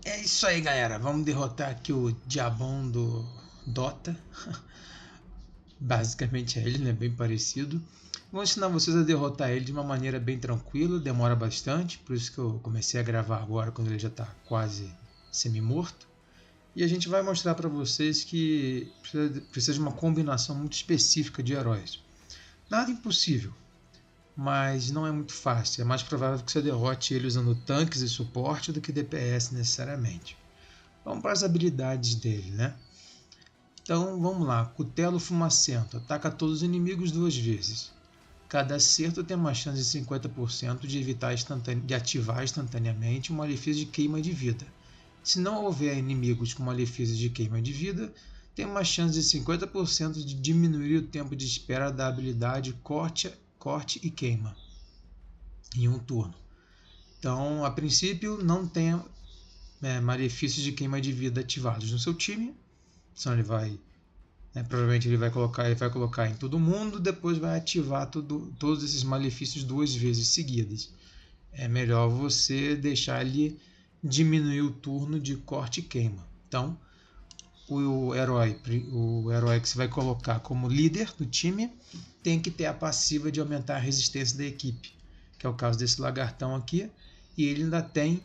É isso aí, galera. Vamos derrotar aqui o diabão do Dota. Basicamente é ele, né? Bem parecido. Vou ensinar vocês a derrotar ele de uma maneira bem tranquila. Demora bastante, por isso que eu comecei a gravar agora, quando ele já está quase semi-morto. E a gente vai mostrar para vocês que precisa de uma combinação muito específica de heróis. Nada impossível, mas não é muito fácil. É mais provável que você derrote ele usando tanques e suporte do que DPS necessariamente. Vamos para as habilidades dele, né? Então vamos lá, Cutelo Fumacento, ataca todos os inimigos 2 vezes. Cada acerto tem uma chance de 50% de ativar instantaneamente um malefício de queima de vida. Se não houver inimigos com malefícios de queima de vida, tem uma chance de 50% de diminuir o tempo de espera da habilidade corte e queima em um turno. Então, a princípio, não tem malefícios de queima de vida ativados no seu time, senão ele vai provavelmente ele vai colocar em todo mundo, depois vai ativar todos esses malefícios 2 vezes seguidas. É melhor você deixar ele diminuir o turno de corte e queima. Então, o herói que você vai colocar como líder do time tem que ter a passiva de aumentar a resistência da equipe, que é o caso desse lagartão aqui, e ele ainda tem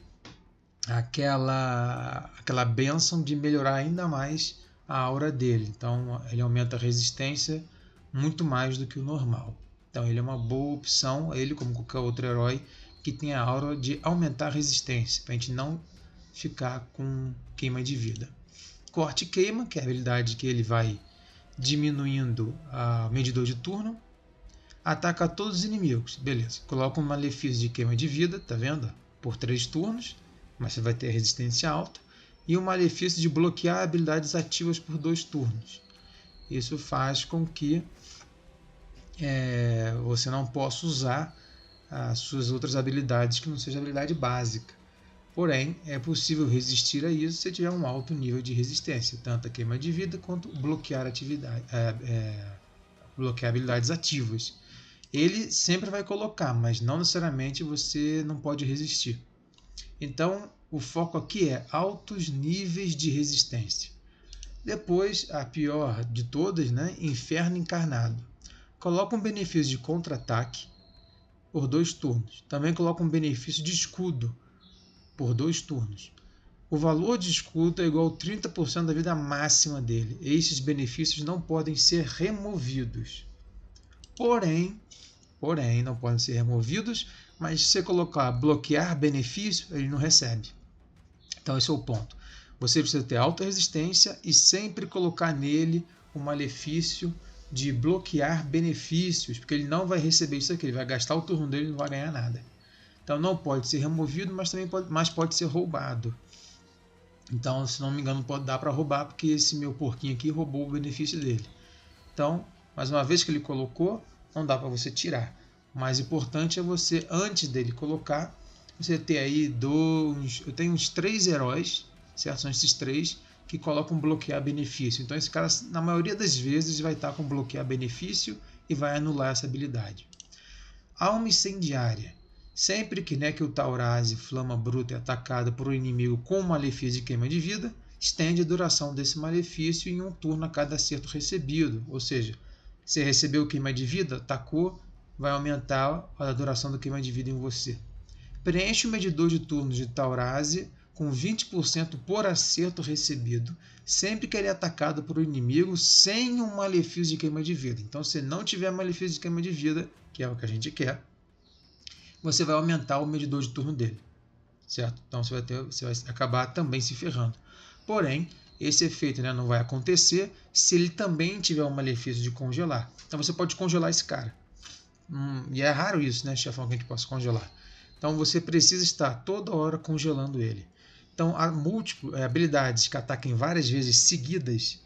aquela benção de melhorar ainda mais a aura dele. Então ele aumenta a resistência muito mais do que o normal. Então ele é uma boa opção, ele como qualquer outro herói que tem a aura de aumentar a resistência, para a gente não ficar com queima de vida. Corte e queima, que é a habilidade que ele vai diminuindo o medidor de turno. Ataca todos os inimigos, beleza. Coloca um malefício de queima de vida, tá vendo? Por 3 turnos, mas você vai ter resistência alta. E um malefício de bloquear habilidades ativas por 2 turnos. Isso faz com que você não possa usar as suas outras habilidades que não seja habilidade básica. Porém, é possível resistir a isso se tiver um alto nível de resistência, tanto a queima de vida quanto bloquear habilidades ativas. Ele sempre vai colocar, mas não necessariamente você não pode resistir. Então, o foco aqui é altos níveis de resistência. Depois, a pior de todas, né? Inferno Encarnado. Coloca um benefício de contra-ataque por 2 turnos. Também coloca um benefício de escudo por 2 turnos. O valor de escudo é igual a 30% da vida máxima dele. Estes benefícios não podem ser removidos. Porém, não podem ser removidos, mas se você colocar bloquear benefício, ele não recebe. Então esse é o ponto. Você precisa ter alta resistência e sempre colocar nele o malefício de bloquear benefícios, porque ele não vai receber isso aqui, ele vai gastar o turno dele e não vai ganhar nada. Então não pode ser removido, mas pode ser roubado. Então, se não me engano, pode dar para roubar, porque esse meu porquinho aqui roubou o benefício dele. Então, mais uma vez que ele colocou, não dá para você tirar. O mais importante é você, antes dele colocar, você ter aí eu tenho uns 3 heróis, certo? São esses 3 que colocam bloquear benefício. Então esse cara, na maioria das vezes, vai estar com bloquear benefício e vai anular essa habilidade. Alma incendiária. Sempre que o Taurasi, Flama Bruta, é atacado por um inimigo com um malefício de queima de vida, estende a duração desse malefício em um turno a cada acerto recebido. Ou seja, você recebeu queima de vida, atacou, vai aumentar a duração do queima de vida em você. Preenche o medidor de turnos de Taurasi com 20% por acerto recebido, sempre que ele é atacado por um inimigo sem um malefício de queima de vida. Então, se não tiver malefício de queima de vida, que é o que a gente quer, você vai aumentar o medidor de turno dele, certo? Então você vai acabar também se ferrando. Porém, esse efeito não vai acontecer se ele também tiver um malefício de congelar. Então você pode congelar esse cara. E é raro isso, né, chefão, que a gente possa congelar. Então você precisa estar toda hora congelando ele. Então habilidades que ataquem várias vezes seguidas,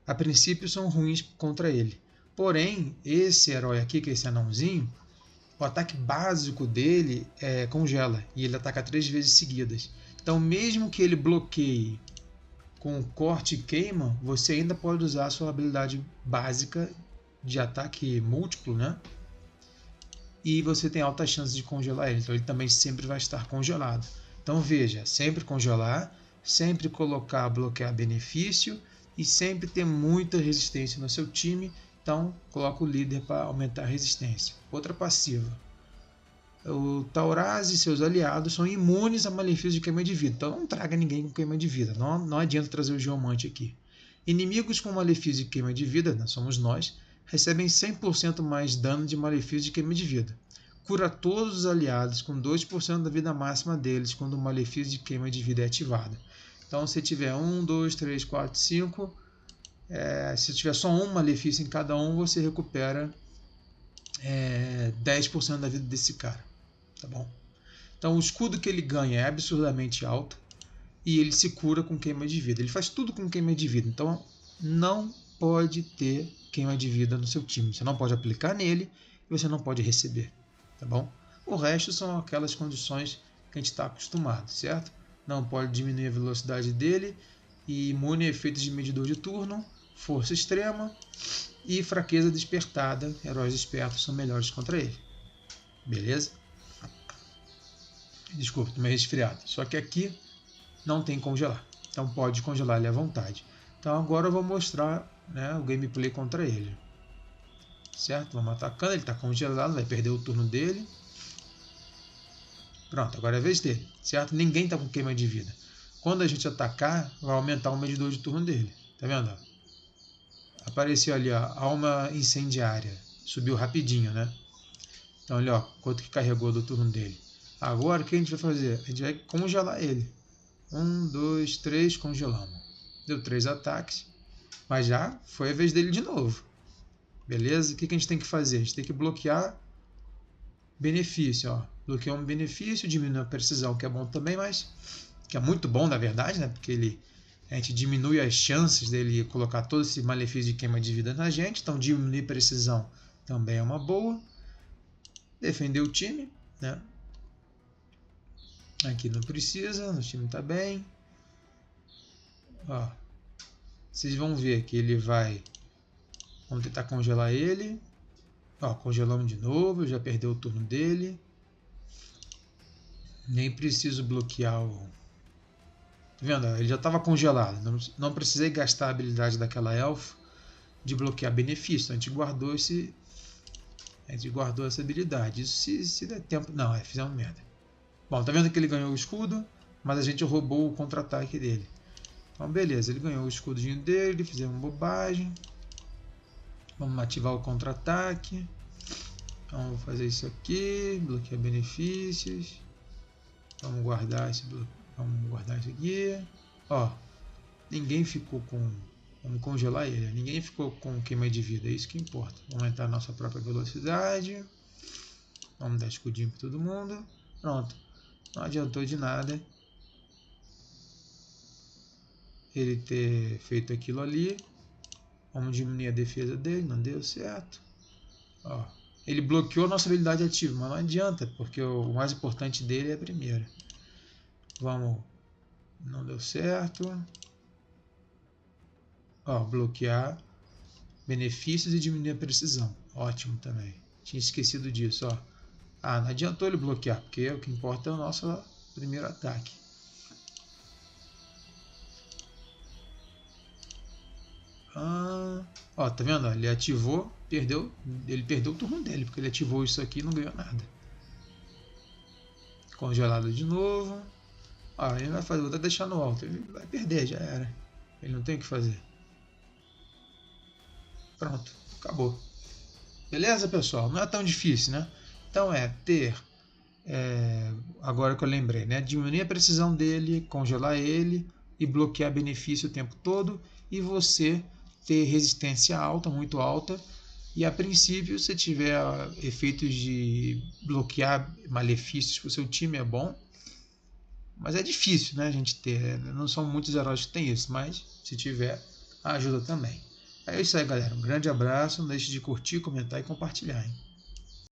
a princípio são ruins contra ele. Porém, esse herói aqui, que é esse anãozinho, o ataque básico dele congela e ele ataca 3 vezes seguidas. Então, mesmo que ele bloqueie com corte e queima, você ainda pode usar a sua habilidade básica de ataque múltiplo, né? E você tem alta chance de congelar ele. Então, ele também sempre vai estar congelado. Então, veja, sempre congelar, sempre bloquear benefício e sempre ter muita resistência no seu time. Então, coloca o líder para aumentar a resistência. Outra passiva. O Tauraz e seus aliados são imunes a malefícios de queima de vida. Então, não traga ninguém com queima de vida. Não adianta trazer o geomante aqui. Inimigos com malefício de queima de vida, né, somos nós, recebem 100% mais dano de malefício de queima de vida. Cura todos os aliados com 2% da vida máxima deles quando o malefício de queima de vida é ativado. Então, se tiver 1, 2, 3, 4, 5, se tiver só um malefício em cada um, você recupera 10% da vida desse cara. Tá bom? Então, o escudo que ele ganha é absurdamente alto e ele se cura com queima de vida. Ele faz tudo com queima de vida. Então, não pode ter queima de vida no seu time. Você não pode aplicar nele e você não pode receber. Tá bom? O resto são aquelas condições que a gente está acostumado, certo? Não pode diminuir a velocidade dele e imune a efeitos de medidor de turno, força extrema e fraqueza despertada. Heróis espertos são melhores contra ele. Beleza? Desculpa, estou meio resfriado. Só que aqui não tem congelar. Então pode congelar ele à vontade. Então agora eu vou mostrar, né, o gameplay contra ele. Certo? Vamos atacando. Ele está congelado, vai perder o turno dele. Pronto, agora é a vez dele. Certo? Ninguém está com queima de vida. Quando a gente atacar, vai aumentar o medidor de turno dele. Tá vendo? Apareceu ali, ó, alma incendiária. Subiu rapidinho, né? Então olha, ó, quanto que carregou do turno dele. Agora o que a gente vai fazer? A gente vai congelar ele. 1, 2, 3, congelamos. Deu 3 ataques. Mas já foi a vez dele de novo. Beleza? O que a gente tem que fazer? A gente tem que bloquear benefício. Ó. Bloquear um benefício, diminui a precisão, que é bom também, mas que é muito bom na verdade, né? Porque a gente diminui as chances dele colocar todo esse malefício de queima de vida na gente. Então diminuir a precisão também é uma boa. Defender o time, né? Aqui não precisa, o time está bem. Ó, vocês vão ver que ele vai... Vamos tentar congelar ele. Ó, congelamos de novo, já perdeu o turno dele. Nem preciso bloquear o... Tá vendo? Ele já estava congelado. Não precisei gastar a habilidade daquela elfo de bloquear benefício. A gente guardou essa habilidade. Isso se der tempo... Não, fizemos merda. Bom, tá vendo que ele ganhou o escudo, mas a gente roubou o contra-ataque dele. Então, beleza, ele ganhou o escudinho dele, fizemos bobagem. Vamos ativar o contra-ataque. Então, vou fazer isso aqui, bloquear benefícios. Vamos guardar isso aqui. Ó, ninguém ficou com... Vamos congelar ele. Ninguém ficou com queima de vida, é isso que importa. Vamos aumentar a nossa própria velocidade. Vamos dar escudinho para todo mundo. Pronto. Não adiantou de nada ele ter feito aquilo ali. Vamos diminuir a defesa dele, não deu certo. Ó, ele bloqueou a nossa habilidade ativa, mas não adianta, porque o mais importante dele é a primeira. Vamos, não deu certo. Ó, bloquear benefícios e diminuir a precisão. Ótimo também. Tinha esquecido disso, ó. Ah, não adiantou ele bloquear, porque o que importa é o nosso primeiro ataque. Ó, tá vendo? Ele ativou, ele perdeu o turno dele, porque ele ativou isso aqui e não ganhou nada. Congelado de novo. Ó, ele vai fazer, vou até deixar no alto, ele vai perder, já era. Ele não tem o que fazer. Pronto, acabou. Beleza, pessoal? Não é tão difícil, né? Então agora que eu lembrei, né? Diminuir a precisão dele, congelar ele e bloquear benefício o tempo todo, e você ter resistência alta, muito alta, e a princípio, se tiver efeitos de bloquear malefícios para o seu time, é bom, mas é difícil, né, a gente ter, não são muitos heróis que tem isso, mas se tiver, ajuda também. É isso aí, galera, um grande abraço, não deixe de curtir, comentar e compartilhar, hein?